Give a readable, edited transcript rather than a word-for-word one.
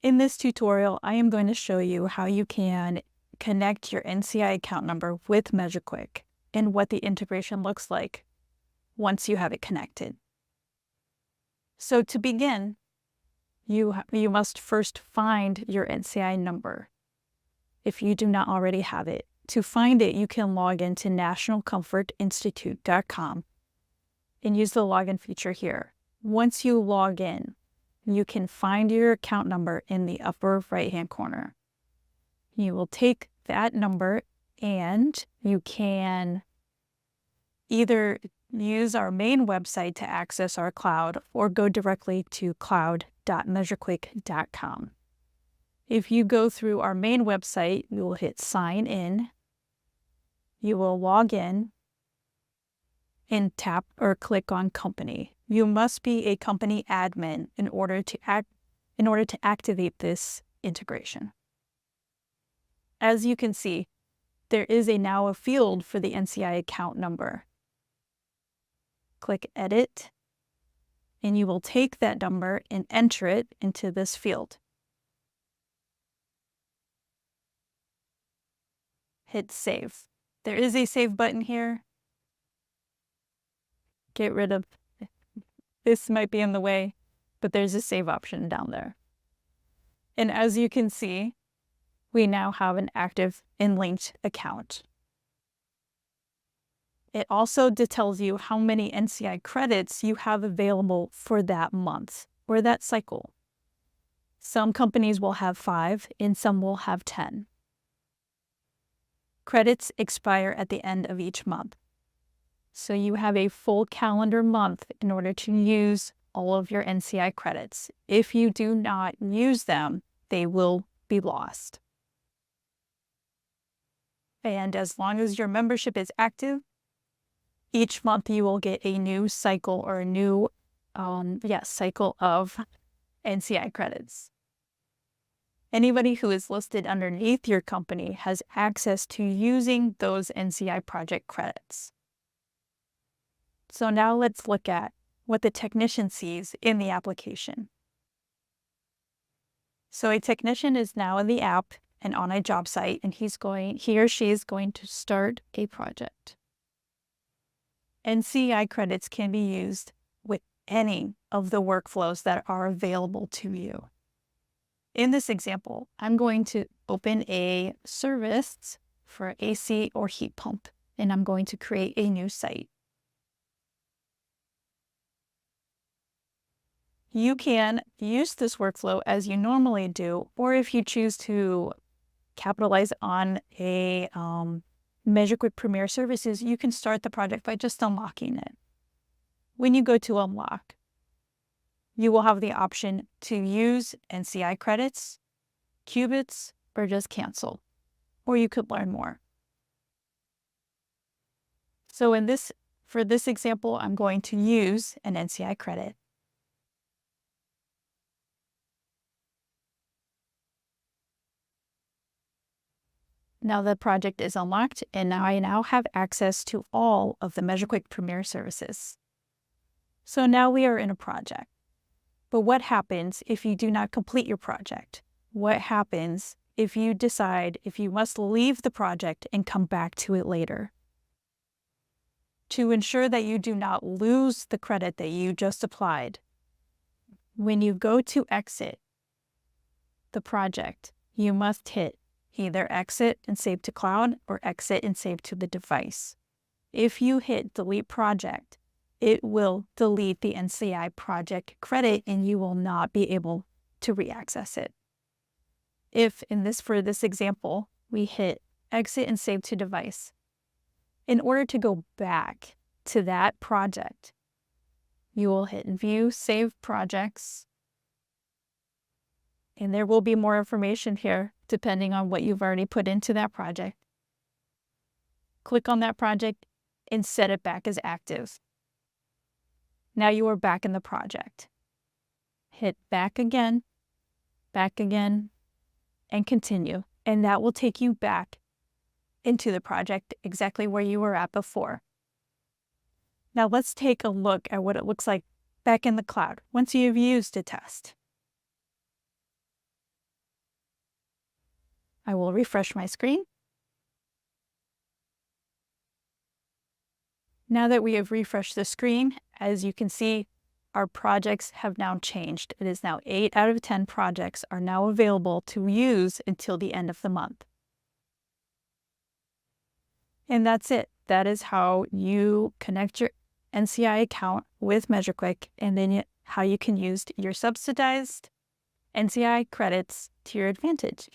In this tutorial, I am going to show you how you can connect your NCI account number with MeasureQuick and what the integration looks like once you have it connected. So to begin, you must first find your NCI number if you do not already have it. To find it, you can log into nationalcomfortinstitute.com and use the login feature here. Once you log in, you can find your account number in the upper right-hand corner. You will take that number and you can either use our main website to access our cloud or go directly to cloud.measurequick.com. If you go through our main website, you will hit sign in. You will log in and tap or click on company. You must be a company admin in order to activate this integration. As you can see, there is now a field for the NCI account number. Click edit, and you will take that number and enter it into this field. Hit save. There is a save button here. Get rid of this, might be in the way, but there's a save option down there. And as you can see, we now have an active and linked account. It also tells you how many NCI credits you have available for that month or that cycle. Some companies will have 5 and some will have 10. Credits expire at the end of each month. So you have a full calendar month in order to use all of your NCI credits. If you do not use them, they will be lost. And as long as your membership is active, each month you will get a new cycle or a new cycle of NCI credits. Anybody who is listed underneath your company has access to using those NCI project credits. So now let's look at what the technician sees in the application. So a technician is now in the app and on a job site, and he or she is going to start a project. NCI credits can be used with any of the workflows that are available to you. In this example, I'm going to open a service for AC or heat pump, and I'm going to create a new site. You can use this workflow as you normally do, or if you choose to capitalize on a MeasureQuick Premier Services, you can start the project by just unlocking it. When you go to unlock, you will have the option to use NCI credits, qubits, or just cancel, or you could learn more. So for this example, I'm going to use an NCI credit. Now the project is unlocked, and now I have access to all of the MeasureQuick Premier services. So now we are in a project. But what happens if you do not complete your project? What happens if you decide if you must leave the project and come back to it later? To ensure that you do not lose the credit that you just applied, when you go to exit the project, you must hit either exit and save to cloud or exit and save to the device. If you hit delete project, it will delete the NCI project credit and you will not be able to reaccess it. If for this example, we hit exit and save to device, in order to go back to that project, you will hit view save projects, and there will be more information here depending on what you've already put into that project. Click on that project and set it back as active. Now you are back in the project. Hit back again, and continue. And that will take you back into the project exactly where you were at before. Now let's take a look at what it looks like back in the cloud once you've used a test. I will refresh my screen. Now that we have refreshed the screen, as you can see, our projects have now changed. It is now 8 out of 10 projects are now available to use until the end of the month. And that's it. That is how you connect your NCI account with MeasureQuick, and then how you can use your subsidized NCI credits to your advantage.